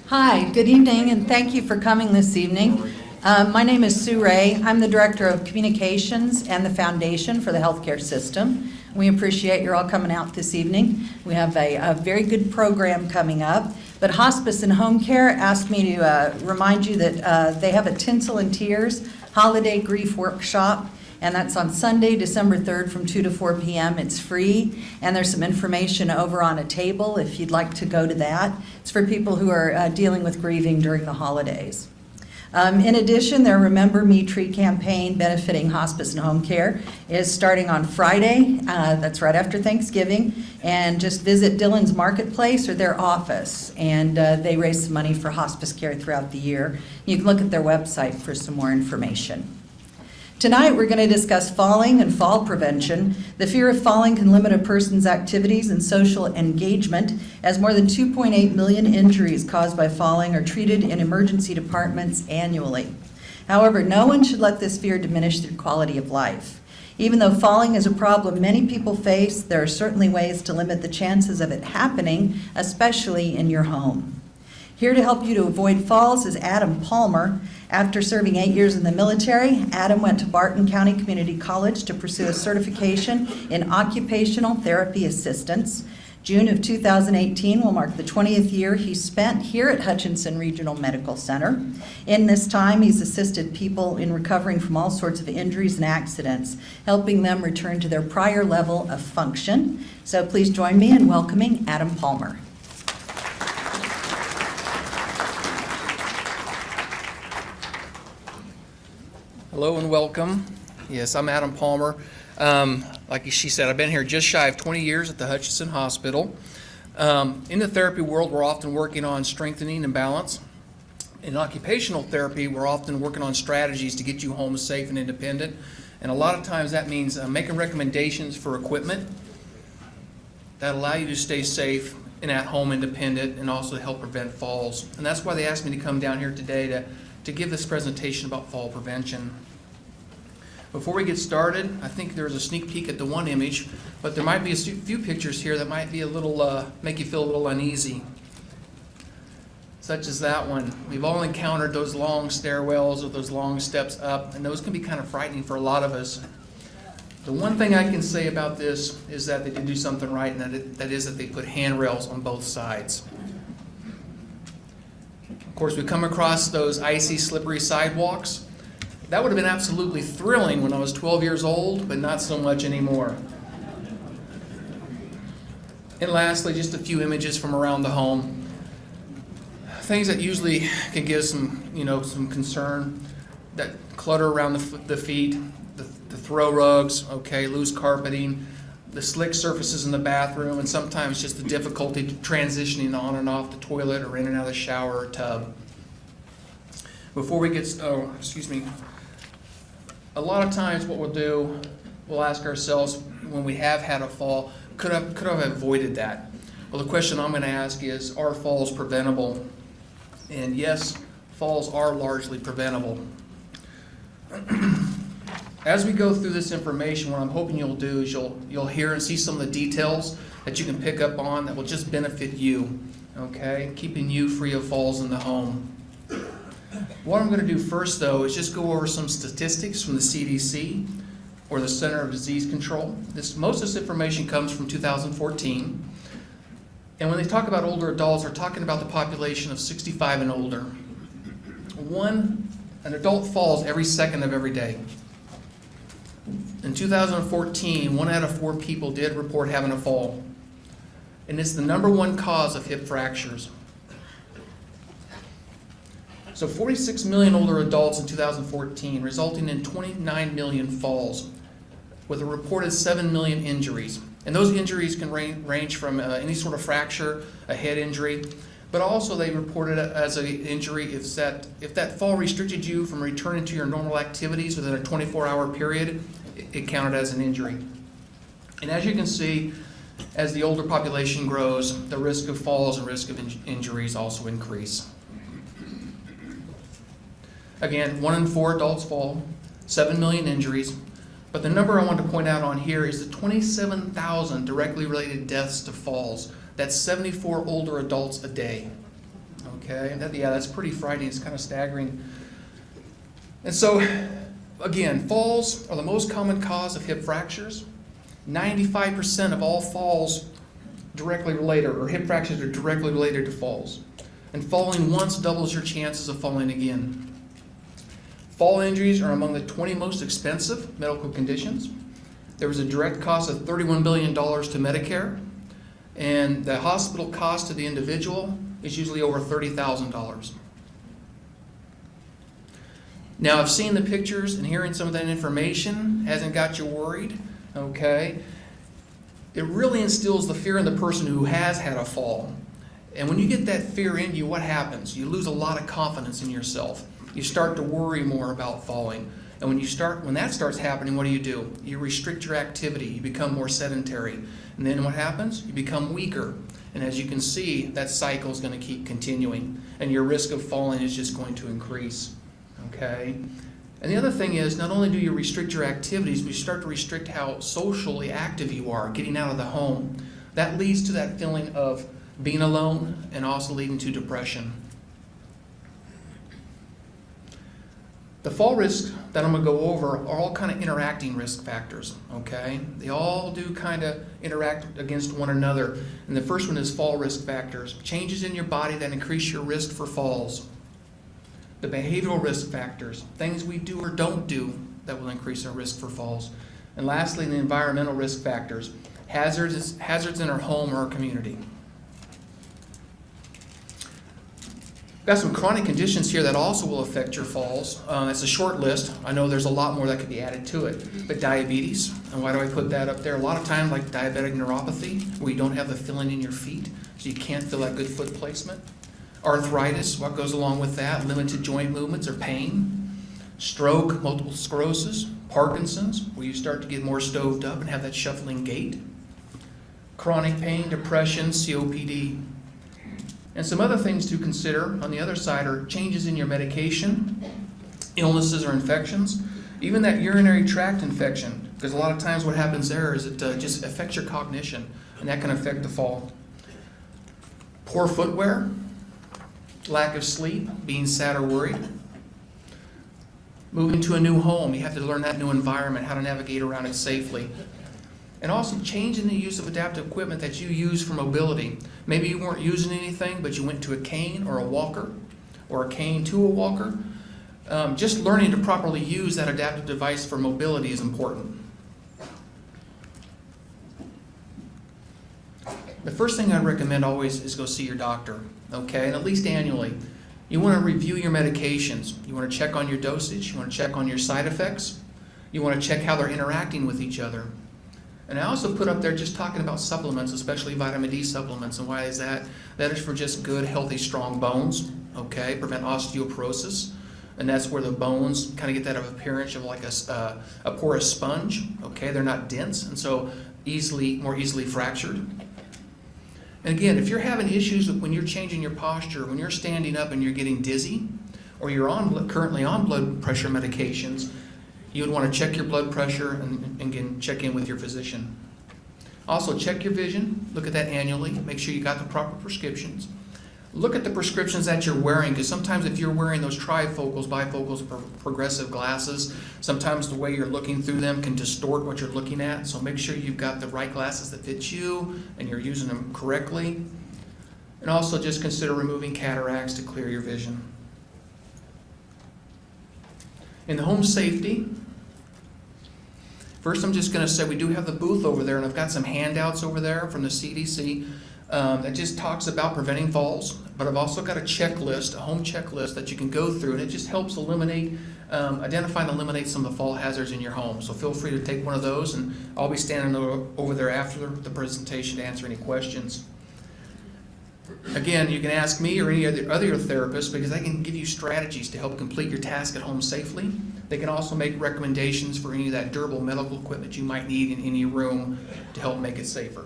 Hi, good evening, and thank you for coming this evening. My name is Sue Ray. I'm the Director of Communications and the Foundation for the Healthcare System. We appreciate you're all coming out this evening. We have a very good program coming up, but Hospice and Home Care asked me to remind you that they have a Tinsel and Tears Holiday Grief Workshop, and that's on Sunday, December 3rd from 2 to 4 p.m. It's free, and there's some information over on a table if you'd like to go to that. It's for people who are dealing with grieving during the holidays. In addition, their Remember Me Tree campaign benefiting hospice and home care is starting on Friday. That's right after Thanksgiving. And just visit Dillon's Marketplace or their office. And they raise some money for hospice care throughout the year. You can look at their website for some more information. Tonight, we're going to discuss falling and fall prevention. The fear of falling can limit a person's activities and social engagement, as more than 2.8 million injuries caused by falling are treated in emergency departments annually. However, no one should let this fear diminish their quality of life. Even though falling is a problem many people face, there are certainly ways to limit the chances of it happening, especially in your home. Here to help you to avoid falls is Adam Palmer. After serving 8 years in the military, Adam went to Barton County Community College to pursue a certification in occupational therapy assistance. June of 2018 will mark the 20th year he spent here at Hutchinson Regional Medical Center. In this time, he's assisted people in recovering from all sorts of injuries and accidents, helping them return to their prior level of function. So please join me in welcoming Adam Palmer. Hello and welcome. Yes, I'm Adam Palmer. Like she said, I've been here just shy of 20 years at the Hutchinson Hospital. In the therapy world, we're often working on strengthening and balance. In occupational therapy, we're often working on strategies to get you home safe and independent. And a lot of times that means making recommendations for equipment that allow you to stay safe and at home independent and also to help prevent falls. And that's why they asked me to come down here today to give this presentation about fall prevention. Before we get started, I think there's a sneak peek at the one image, but there might be a few pictures here that might be a little, make you feel a little uneasy. Such as that one. We've all encountered those long stairwells or those long steps up, and those can be kind of frightening for a lot of us. The one thing I can say about this is that they did do something right, and that is that they put handrails on both sides. Of course, we come across those icy, slippery sidewalks. That would have been absolutely thrilling when I was 12 years old, but not so much anymore. And lastly, just a few images from around the home. Things that usually can give some concern. That clutter around the feet, the throw rugs, loose carpeting, the slick surfaces in the bathroom, and sometimes just the difficulty transitioning on and off the toilet or in and out of the shower or tub. Before we get, a lot of times what we'll do, we'll ask ourselves when we have had a fall, could I have avoided that? Well, the question I'm going to ask is, are falls preventable? And yes, falls are largely preventable. As we go through this information, what I'm hoping you'll do is you'll hear and see some of the details that you can pick up on that will just benefit you, keeping you free of falls in the home. What I'm going to do first, though, is just go over some statistics from the CDC, or the Center of Disease Control. Most of this information comes from 2014. And when they talk about older adults, they're talking about the population of 65 and older. An adult falls every second of every day. In 2014, 1 out of 4 people did report having a fall. And it's the #1 cause of hip fractures. So 46 million older adults in 2014, resulting in 29 million falls, with a reported 7 million injuries. And those injuries can range from any sort of fracture, a head injury, but also they reported it as an injury if that fall restricted you from returning to your normal activities within a 24-hour period, it counted as an injury. And as you can see, as the older population grows, the risk of falls and risk of injuries also increase. Again, 1 in 4 adults fall, 7 million injuries, but the number I want to point out on here is the 27,000 directly related deaths to falls. That's 74 older adults a day. Okay, and that's pretty frightening. It's kind of staggering. And so, again, falls are the most common cause of hip fractures. 95% of all falls directly related, or hip fractures are directly related to falls. And falling once doubles your chances of falling again. Fall injuries are among the 20 most expensive medical conditions. There was a direct cost of $31 billion to Medicare, and the hospital cost to the individual is usually over $30,000. Now, I've seen the pictures and hearing some of that information hasn't got you worried, okay? It really instills the fear in the person who has had a fall. And when you get that fear in you, what happens? You lose a lot of confidence in yourself. You start to worry more about falling. And when that starts happening, what do? You restrict your activity. You become more sedentary. And then what happens? You become weaker. And as you can see, that cycle is going to keep continuing. And your risk of falling is just going to increase. Okay? And the other thing is, not only do you restrict your activities, but you start to restrict how socially active you are, getting out of the home. That leads to that feeling of being alone and also leading to depression. The fall risks that I'm going to go over are all kind of interacting risk factors, okay? They all do kind of interact against one another. And the first one is fall risk factors. Changes in your body that increase your risk for falls. The behavioral risk factors, things we do or don't do that will increase our risk for falls. And lastly, the environmental risk factors, hazards in our home or our community. Got some chronic conditions here that also will affect your falls. It's a short list. I know there's a lot more that could be added to it. But diabetes, and why do I put that up there? A lot of times, like diabetic neuropathy, where you don't have the feeling in your feet, so you can't feel that good foot placement. Arthritis, what goes along with that? Limited joint movements or pain. Stroke, multiple sclerosis, Parkinson's, where you start to get more stoved up and have that shuffling gait. Chronic pain, depression, COPD. And some other things to consider on the other side are changes in your medication, illnesses or infections, even that urinary tract infection, because a lot of times what happens there is it just affects your cognition, and that can affect the fall. Poor footwear, lack of sleep, being sad or worried. Moving to a new home, you have to learn that new environment, how to navigate around it safely. And also changing the use of adaptive equipment that you use for mobility. Maybe you weren't using anything, but you went to a cane or a walker, or a cane to a walker. Just learning to properly use that adaptive device for mobility is important. The first thing I'd recommend always is go see your doctor, okay? And at least annually. You want to review your medications. You want to check on your dosage. You want to check on your side effects. You want to check how they're interacting with each other. And I also put up there just talking about supplements, especially vitamin D supplements. And why is that? That is for just good, healthy, strong bones, okay? Prevent osteoporosis. And that's where the bones kind of get that appearance of like a porous sponge, okay? They're not dense, and so more easily fractured. And again, if you're having issues when you're changing your posture, when you're standing up and you're getting dizzy, or you're currently on blood pressure medications, you would want to check your blood pressure and again, check in with your physician. Also, check your vision. Look at that annually. Make sure you got the proper prescriptions. Look at the prescriptions that you're wearing, because sometimes if you're wearing those trifocals, bifocals, progressive glasses, sometimes the way you're looking through them can distort what you're looking at. So make sure you've got the right glasses that fit you and you're using them correctly. And also just consider removing cataracts to clear your vision. In the home safety, first I'm just going to say we do have the booth over there, and I've got some handouts over there from the CDC that just talks about preventing falls, but I've also got a checklist, a home checklist that you can go through, and it just helps identify and eliminate some of the fall hazards in your home. So feel free to take one of those, and I'll be standing over there after the presentation to answer any questions. Again, you can ask me or any other therapist, because they can give you strategies to help complete your task at home safely. They can also make recommendations for any of that durable medical equipment you might need in any room to help make it safer.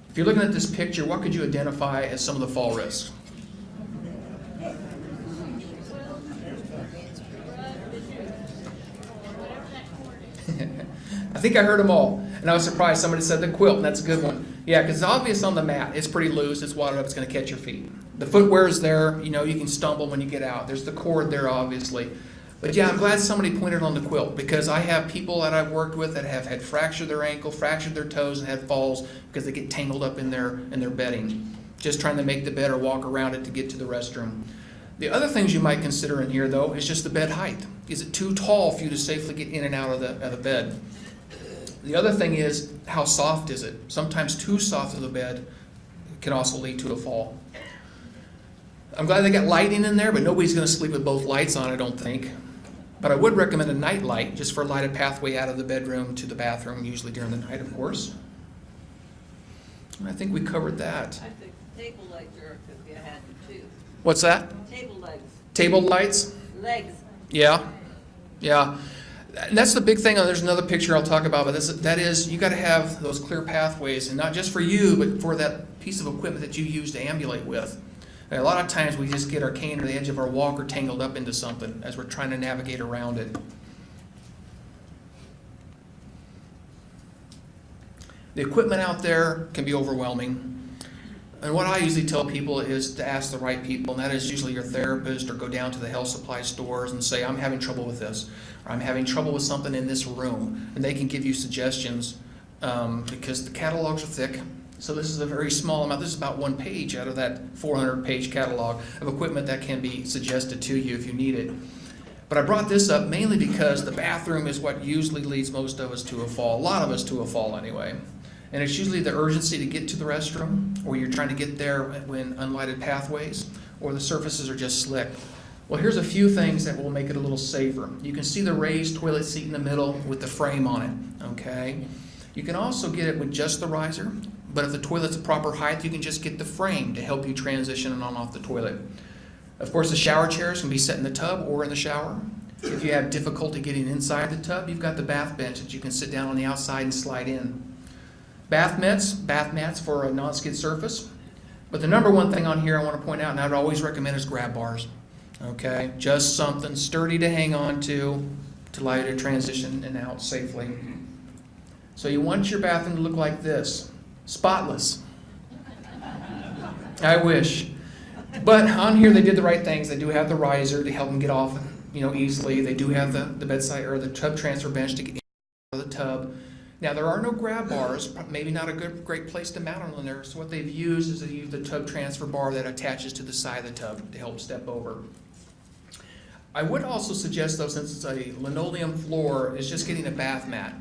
If you're looking at this picture, what could you identify as some of the fall risks? I think I heard them all, and I was surprised somebody said the quilt, and that's a good one. Yeah, because it's obvious on the mat. It's pretty loose. It's wadded up. It's going to catch your feet. The footwear is there. You know, you can stumble when you get out. There's the cord there, obviously. But yeah, I'm glad somebody pointed on the quilt, because I have people that I've worked with that have had fractured their ankle, fractured their toes, and had falls because they get tangled up in their bedding, just trying to make the bed or walk around it to get to the restroom. The other things you might consider in here, though, is just the bed height. Is it too tall for you to safely get in and out of the bed? The other thing is, how soft is it? Sometimes too soft of the bed can also lead to a fall. I'm glad they got lighting in there, but nobody's going to sleep with both lights on, I don't think. But I would recommend a night light, just for a lighted pathway out of the bedroom to the bathroom, usually during the night, of course. And I think we covered that. I think table legs are, could be a hazard too. What's that? Table legs. Table lights? Legs. Yeah. Yeah. And that's the big thing. There's another picture I'll talk about, but that is, you got to have those clear pathways, and not just for you, but for that piece of equipment that you use to ambulate with. And a lot of times we just get our cane or the edge of our walker tangled up into something as we're trying to navigate around it. The equipment out there can be overwhelming. And what I usually tell people is to ask the right people, and that is usually your therapist, or go down to the health supply stores and say, I'm having trouble with this, or I'm having trouble with something in this room. And they can give you suggestions, because the catalogs are thick. So this is a very small amount. This is about 1 page out of that 400-page catalog of equipment that can be suggested to you if you need it. But I brought this up mainly because the bathroom is what usually leads most of us to a fall, a lot of us to a fall anyway. And it's usually the urgency to get to the restroom, or you're trying to get there when unlighted pathways, or the surfaces are just slick. Well, here's a few things that will make it a little safer. You can see the raised toilet seat in the middle with the frame on it, okay? You can also get it with just the riser, but if the toilet's a proper height, you can just get the frame to help you transition on and off the toilet. Of course, the shower chairs can be set in the tub or in the shower. If you have difficulty getting inside the tub, you've got the bath bench that you can sit down on the outside and slide in. Bath mats for a non-skid surface. But the number one thing on here I want to point out, and I'd always recommend, is grab bars. Okay, just something sturdy to hang on to allow you to transition in and out safely. So you want your bathroom to look like this, spotless. I wish. But on here they did the right things. They do have the riser to help them get off, easily. They do have the bedside or the tub transfer bench to get in out of the tub. Now, there are no grab bars, maybe not a great place to mount them on there. So what they've used is they use the tub transfer bar that attaches to the side of the tub to help step over. I would also suggest, though, since it's a linoleum floor, is just getting a bath mat.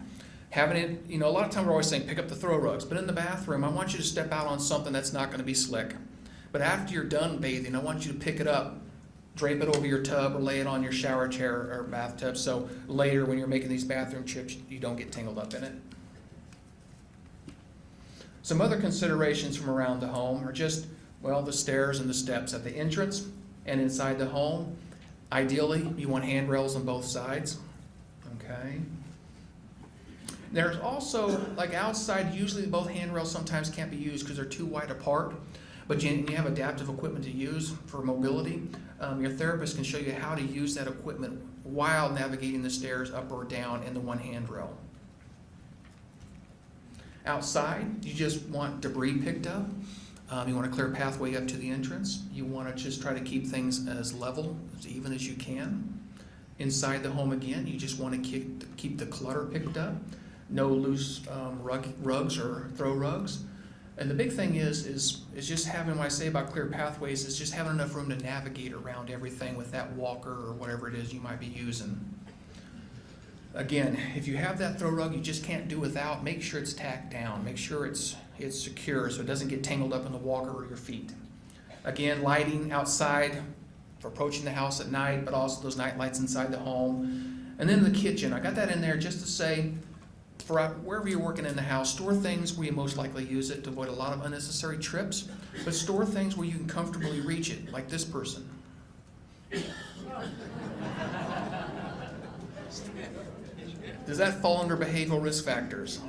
Having it, a lot of times we're always saying pick up the throw rugs, but in the bathroom, I want you to step out on something that's not going to be slick. But after you're done bathing, I want you to pick it up, drape it over your tub, or lay it on your shower chair or bathtub, so later when you're making these bathroom trips, you don't get tangled up in it. Some other considerations from around the home are just, the stairs and the steps at the entrance and inside the home. Ideally, you want handrails on both sides, okay? There's also, like outside, usually both handrails sometimes can't be used because they're too wide apart, but you have adaptive equipment to use for mobility. Your therapist can show you how to use that equipment while navigating the stairs up or down in the one handrail. Outside, you just want debris picked up. You want a clear pathway up to the entrance. You want to just try to keep things as level, as even as you can. Inside the home again, you just want to keep the clutter picked up. No loose rugs or throw rugs. And the big thing is just having, what I say about clear pathways, is just having enough room to navigate around everything with that walker or whatever it is you might be using. Again, if you have that throw rug you just can't do without, make sure it's tacked down. Make sure it's secure so it doesn't get tangled up in the walker or your feet. Again, lighting outside for approaching the house at night, but also those night lights inside the home. And then the kitchen, I got that in there just to say, for wherever you're working in the house, store things where you most likely use it to avoid a lot of unnecessary trips, but store things where you can comfortably reach it, like this person. Does that fall under behavioral risk factors?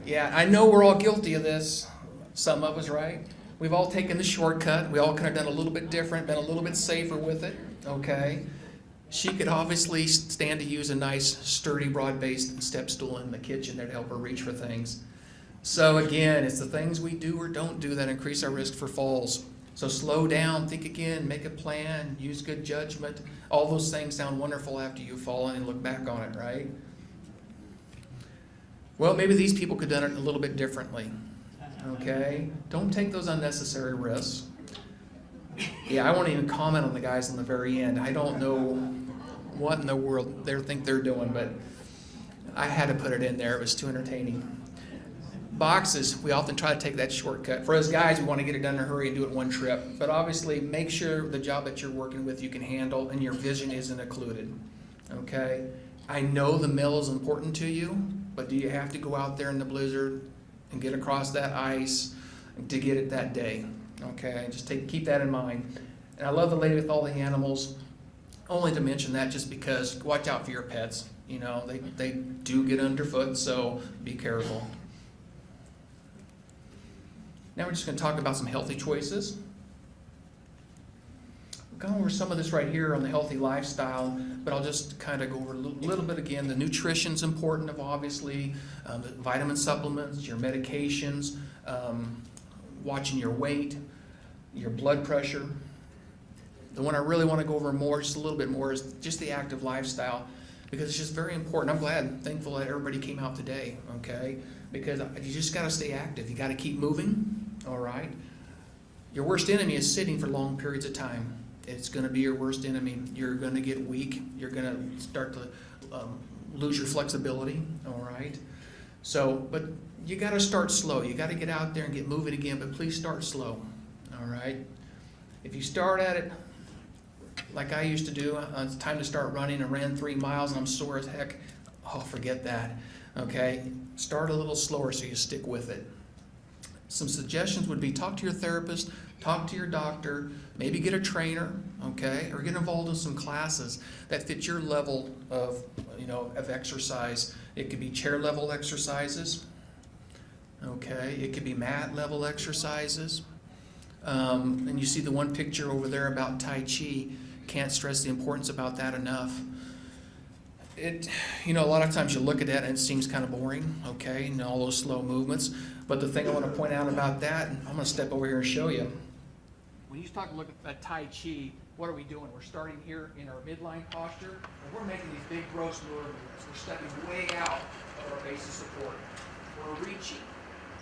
Yeah, I know we're all guilty of this, some of us, right? We've all taken the shortcut. We all could have done a little bit different, been a little bit safer with it, okay? She could obviously stand to use a nice, sturdy, broad-based step stool in the kitchen there to help her reach for things. So again, it's the things we do or don't do that increase our risk for falls. So slow down, think again, make a plan, use good judgment. All those things sound wonderful after you've fallen and look back on it, right? Well, maybe these people could have done it a little bit differently. Okay? Don't take those unnecessary risks. Yeah, I won't even comment on the guys on the very end. I don't know what in the world they think they're doing, but I had to put it in there. It was too entertaining. Boxes, we often try to take that shortcut. For us guys, we want to get it done in a hurry and do it one trip. But obviously, make sure the job that you're working with you can handle and your vision isn't occluded. Okay? I know the mill is important to you, but do you have to go out there in the blizzard and get across that ice to get it that day? Okay? Just keep that in mind. And I love the lady with all the animals. Only to mention that just because watch out for your pets. You know, they do get underfoot, so be careful. Now we're just going to talk about some healthy choices. We've gone over some of this right here on the healthy lifestyle, but I'll just kind of go over a little bit again. The nutrition's important, obviously, the vitamin supplements, your medications, watching your weight, your blood pressure. The one I really want to go over more, just a little bit more, is just the active lifestyle, because it's just very important. I'm thankful that everybody came out today, okay? Because you just got to stay active. You got to keep moving, all right? Your worst enemy is sitting for long periods of time. It's going to be your worst enemy. You're going to get weak. You're going to start to lose your flexibility, all right? So, but you got to start slow. You got to get out there and get moving again, but please start slow, all right? If you start at it like I used to do, it's time to start running. I ran 3 miles and I'm sore as heck. Oh, forget that. Okay, start a little slower so you stick with it. Some suggestions would be talk to your therapist, talk to your doctor, maybe get a trainer, okay, or get involved in some classes that fit your level of, of exercise. It could be chair level exercises, okay, it could be mat level exercises. And you see the one picture over there about Tai Chi. Can't stress the importance about that enough. A lot of times you look at that and it seems kind of boring, okay, and all those slow movements. But the thing I want to point out about that, and I'm going to step over here and show you. When you look at Tai Chi, what are we doing? We're starting here in our midline posture, and we're making these big gross movements. We're stepping way out of our base of support. We're reaching.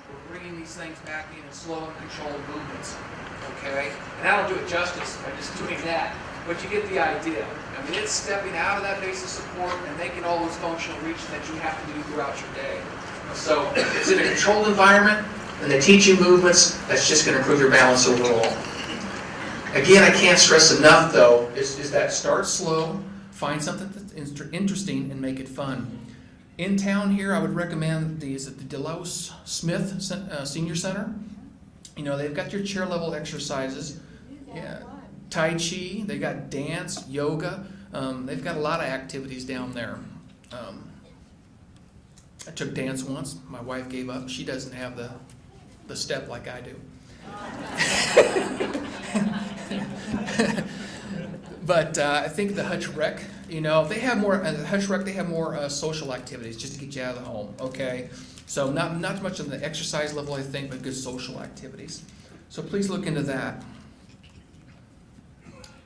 We're bringing these things back in slow and controlled movements, okay? And I don't do it justice by just doing that, but you get the idea. I mean, it's stepping out of that base of support and making all those functional reaches that you have to do throughout your day. So it's in a controlled environment, and they teach you movements that's just going to improve your balance overall. Again, I can't stress enough, though, is that start slow, find something that's interesting, and make it fun. In town here, I would recommend these at the Delos Smith Senior Center. They've got your chair level exercises. Yeah, Tai Chi, they got dance, yoga. They've got a lot of activities down there. I took dance once. My wife gave up. She doesn't have the step like I do. But I think the Hutch Rec, they have more. At the Hutch Rec, they have more social activities just to get you out of the home. Okay, so not much on the exercise level, I think, but good social activities. So please look into that.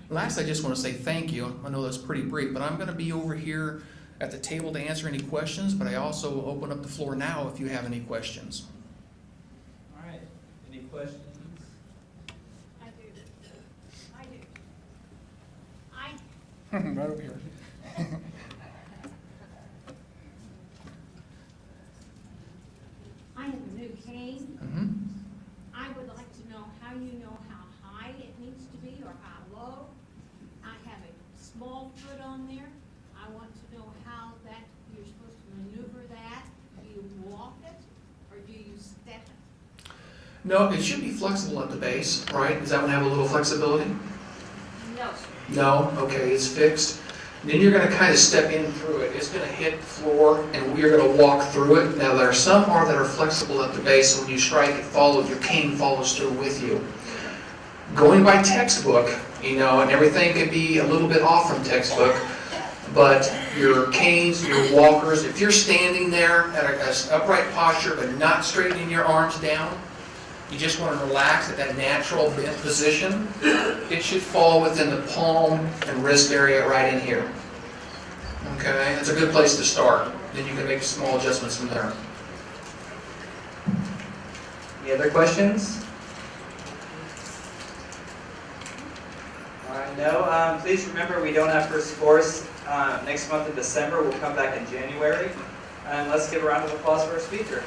Last, I just want to say thank you. I know that's pretty brief, but I'm going to be over here at the table to answer any questions. But I also open up the floor now if you have any questions. All right. Any questions? Right over here. I have a new cane. Mm-hmm. I would like to know how you know how high it needs to be or how low. I have a small foot on there. I want to know how that you're supposed to maneuver that. Do you walk it or do you step it? No, it should be flexible at the base, right? Does that one have a little flexibility? No. No? Okay, it's fixed. Then you're going to kind of step in through it. It's going to hit the floor, and we're going to walk through it. Now, there are some that are flexible at the base, so when you strike it, your cane follows through with you. Going by textbook, and everything could be a little bit off from textbook, but your canes, your walkers. If you're standing there at an upright posture but not straightening your arms down, you just want to relax at that natural bent position. It should fall within the palm and wrist area right in here. Okay, that's a good place to start. Then you can make small adjustments from there. Any other questions? All right, no. Please remember we don't have first course next month in December. We'll come back in January. And let's give a round of applause for our speaker.